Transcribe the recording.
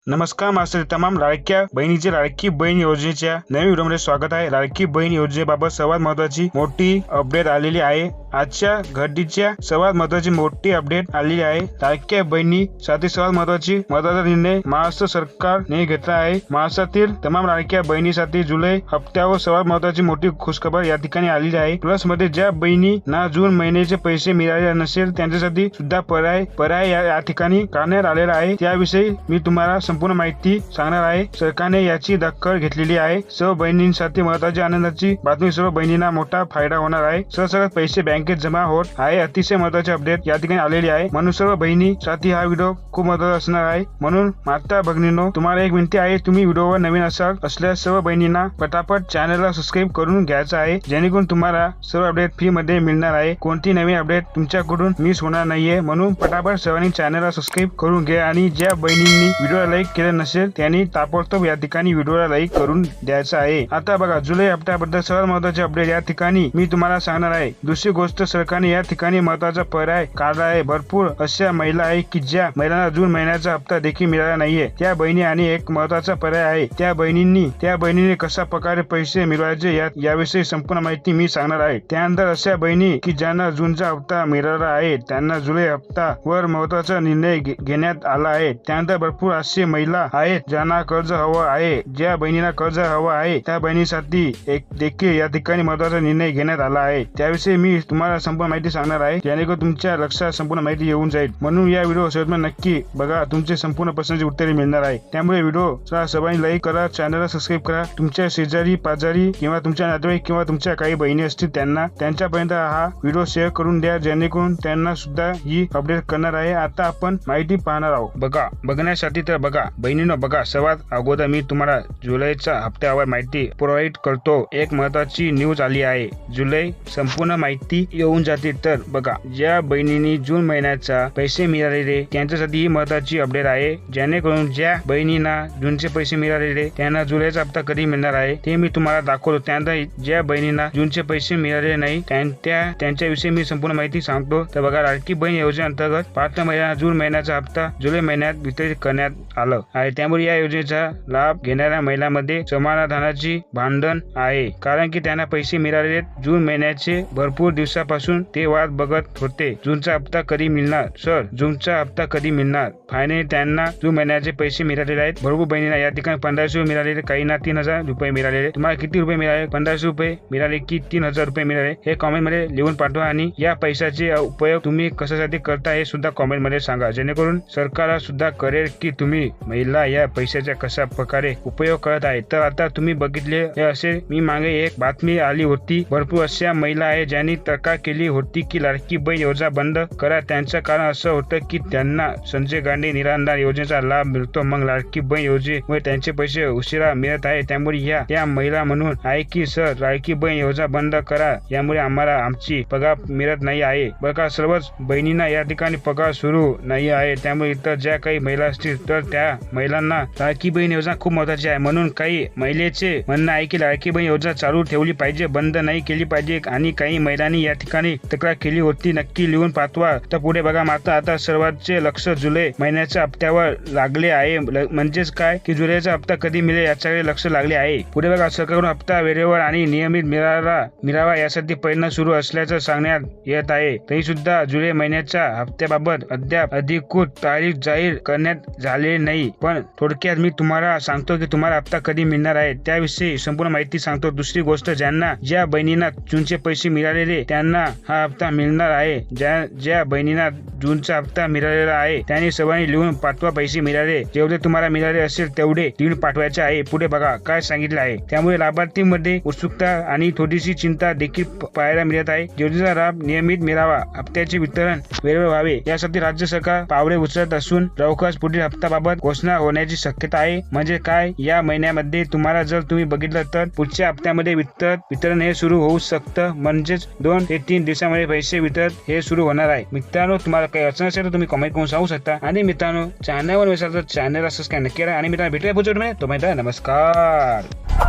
नमस्कार मास्तर, तमाम लाडक्या बहिणीचे लाडकी बहीण योजनेच्या नवीन व्हिडिओमध्ये स्वागत आहे। लाडकी बहीण योजनेबाबत सर्वात महत्त्वाची मोठी अपडेट आलेली आहे। आजच्या घडीच्या सर्वात महत्त्वाची मोठी अपडेट आलेली आहे। लाडक्या बहिणीसाठी सर्वात महत्त्वाचा निर्णय महाराष्ट्र सरकारने घेतला आहे। महाराष्ट्रातील तमाम लाडक्या बहिणीसाठी जुलै हप्त्यावर सर्वात महत्त्वाची मोठी खुशखबर या ठिकाणी आलेली आहे। प्लस मध्ये ज्या बहिणींना जून महिन्याचे पैसे मिळाले नसेल त्यांच्यासाठी सुद्धा पर्याय या ठिकाणी काढण्यात आलेला आहे। त्याविषयी मी तुम्हाला संपूर्ण माहिती सांगणार आहे। सरकारने याची दखल घेतलेली आहे। सर्व बहिणींसाठी महत्त्वाची आनंदाची बातमी, सर्व बहिणींना मोठा फायदा होणार आहे। सरसकट पैसे बँकेत जमा होत आहे। अतिशय महत्त्वाची अपडेट या ठिकाणी आलेली आहे, म्हणून सर्व बहिणीसाठी हा व्हिडिओ खूप महत्त्वाचा असणार आहे। म्हणून माता भगिनींनो, तुम्हाला एक विनंती आहे, तुम्ही व्हिडिओवर नवीन असल्यास सर्व बहिणींना पटापट चॅनलला सबस्क्राईब करून घ्यायचं आहे, जेणेकरून तुम्हाला सर्व अपडेट फ्री मध्ये मिळणार आहे। कोणती नवीन अपडेट तुमच्याकडून मिस होणार नाहीये, म्हणून पटापट सर्वांनी चॅनलला सबस्क्राईब करून घ्या। आणि ज्या बहिणींनी व्हिडिओला लाईक केले नसेल त्यांनी ताबडतोब या ठिकाणी व्हिडिओला लाईक करून द्यायचं आहे। आता बघा, जुलै हप्त्याबद्दल सर्वात महत्त्वाचे अपडेट या ठिकाणी मी तुम्हाला सांगणार आहे। दुसरी गोष्ट, सरकारने या ठिकाणी महत्त्वाचा पर्याय काढला आहे। भरपूर अशा महिला आहे की ज्या महिलांना जून महिन्याचा हप्ता देखील मिळाला नाहीये, त्या बहिणी आणि एक महत्त्वाचा पर्याय आहे। त्या बहिणींनी कशा प्रकारे पैसे मिळवायचे याविषयी संपूर्ण माहिती मी सांगणार आहे। त्यानंतर अशा बहिणी की ज्यांना जूनचा हप्ता मिळाला आहे त्यांना जुलै हप्त्यावर महत्त्वाचा निर्णय घेण्यात आला आहे। त्यानंतर भरपूर असे महिला आहेत ज्यांना कर्ज हवं आहे। ज्या बहिणींना कर्ज हवं आहे त्या बहिणीसाठी देखील या ठिकाणी महत्त्वाचा निर्णय घेण्यात आला आहे। त्याविषयी मी तुम्हाला संपूर्ण माहिती सांगणार आहे, जेणेकरून तुमच्या लक्षात संपूर्ण माहिती येऊन जाईल। म्हणून या व्हिडिओ शेवटपर्यंत नक्की बघा, तुमचे संपूर्ण प्रश्नांची उत्तरे मिळणार आहे। त्यामुळे व्हिडिओ सर्वांनी लाईक करा, चॅनलला सबस्क्राईब करा। तुमच्या शेजारी पाजारी किंवा तुमच्या नातेवाईक किंवा तुमच्या काही बहिणी असतील त्यांच्यापर्यंत हा व्हिडिओ शेअर करून द्या, जेणेकरून त्यांना सुद्धा ही अपडेट करणार आहे। आता आपण माहिती पाहणार आहोत। बघण्यासाठी तर बघा बहिणींनो, बघा, सर्वात अगोदर मी तुम्हाला जुलैच्या हप्त्यावर माहिती प्रोव्हाइड करतो। एक महत्त्वाची न्यूज आली आहे, जुलै संपूर्ण माहिती येऊन जाते। तर बघा, ज्या बहिणींनी जून महिन्याचा पैसे मिळालेले त्यांच्यासाठी ही महत्त्वाची अपडेट आहे, जेणेकरून ज्या बहिणींना जूनचे पैसे मिळालेले त्यांना जुलैचा हप्ता कधी मिळणार आहे ते मी तुम्हाला दाखवतो। त्यानंतर ज्या बहिणींना जूनचे पैसे मिळालेले नाही त्यांच्याविषयी मी संपूर्ण माहिती सांगतो। तर बघा, लाडकी बहीण योजनेअंतर्गत पात्र महिलांना जून महिन्याचा हप्ता जुलै महिन्यात वितरित करण्यात आलं आहे। त्यामुळे या योजनेचा लाभ घेणाऱ्या महिलांमध्ये समाधानाची भांडण आहे, कारण की त्यांना पैसे मिळालेले जून महिन्याचे भरपूर दिवसापासून ते वाट बघत होते। जूनचा हप्ता कधी मिळणार सर, जूनचा हप्ता कधी मिळणार? फायनली त्यांना जून महिन्याचे पैसे मिळालेले आहेत। भरपूर बहिणींना या ठिकाणी 1500 मिळालेले, काहींना 3000 रुपये मिळालेले। तुम्हाला किती रुपये मिळाले? 1500 रुपये मिळाले की 3000 रुपये मिळाले? हे कॉमेंट मध्ये लिहून पाठवा। आणि या पैशाचे उपयोग तुम्ही कशासाठी करता हे सुद्धा कॉमेंट मध्ये सांगा, जेणेकरून सरकारला सुद्धा कळेल की तुम्ही महिला या पैशाचा कशा प्रकारे उपयोग करत आहे। तर आता तुम्ही बघितले असे, मी मागे एक बातमी आली होती, भरपूर अशा महिला आहेत ज्यांनी तक्रार केली होती की लाडकी बहीण योजना बंद करा। त्यांचं कारण असं होतं की त्यांना संजय गांधी निराधार योजनेचा लाभ मिळतो, मग लाडकी बहीण योजनेमुळे त्यांचे पैसे उशिरा मिळत आहे। त्यामुळे त्या महिला म्हणून आहे की सर, लाडकी बहीण योजना बंद करा, यामुळे आम्हाला आमची पगार मिळत नाही आहे। बघा, सर्वच बहिणींना या ठिकाणी पगार सुरू नाही आहे। त्यामुळे इतर ज्या काही महिला असतील तर त्या महिलांना लाडकी बहीण योजना खूप महत्त्वाची आहे। म्हणून काही महिलेचे म्हणणं आहे की लाडकी बहीण योजना चालू ठेवली पाहिजे, बंद नाही केली पाहिजे। आणि काही महिलांनी या ठिकाणी तक्रार केली होती, नक्की लिहून पाठवा। तर पुढे बघा, मात्र आता सर्वांचे लक्ष जुलै महिन्याच्या हप्त्यावर लागले आहे। म्हणजेच काय की जुलैचा हप्ता कधी मिळेल याच्याकडे लक्ष लागले आहे। पुढे बघा, सरकारकडून हप्ता वेळेवर आणि नियमित मिळावा यासाठी प्रयत्न सुरू असल्याचं सांगण्यात येत आहे। तरी सुद्धा जुलै महिन्याच्या हप्त्याबाबत अद्याप अधिकृत तारीख जाहीर करण्यात झालेली नाही। पण थोडक्यात मी तुम्हाला सांगतो की तुम्हाला हप्ता कधी मिळणार आहे त्याविषयी संपूर्ण माहिती सांगतो। दुसरी गोष्ट, ज्या बहिणींना जूनचे पैसे मिळालेले त्यांना हा हप्ता मिळणार आहे। ज्या बहिणींना जूनचा हप्ता मिळालेला आहे त्यांनी सर्वांनी लिहून पाठवा। पैसे मिळाले, जेवढे तुम्हाला मिळाले असेल तेवढे लिहून पाठवायचे आहे। पुढे बघा काय सांगितलं आहे, त्यामुळे लाभार्थींमध्ये उत्सुकता आणि थोडीशी चिंता देखील पाहायला मिळत आहे। योजनेचा लाभ नियमित मिळावा, हप्त्याचे वितरण वेळेवर व्हावे यासाठी राज्य सरकार पावले उचलत असून लवकरच पुढील हप्त्याबाबत घोषणा होण्याची शक्यता आहे। म्हणजे काय, या महिन्यामध्ये तुम्हाला जर तुम्ही बघितलं तर पुढच्या हप्त्यामध्ये वितरण हे सुरू होऊ शकतं। म्हणजेच 2 ते 3 दिवसांमध्ये पैसे वितरण हे सुरू होणार आहे। मित्रांनो, तुम्हाला काही अडचण असेल तर तुम्ही कमेंट करून सांगू शकता। आणि मित्रांनो, चॅनलवर नसेल तर चॅनलला सबस्क्राईब नक्की करा। आणि मित्रांनो, भेटूया पुढच्या व्हिडिओमध्ये। नमस्कार।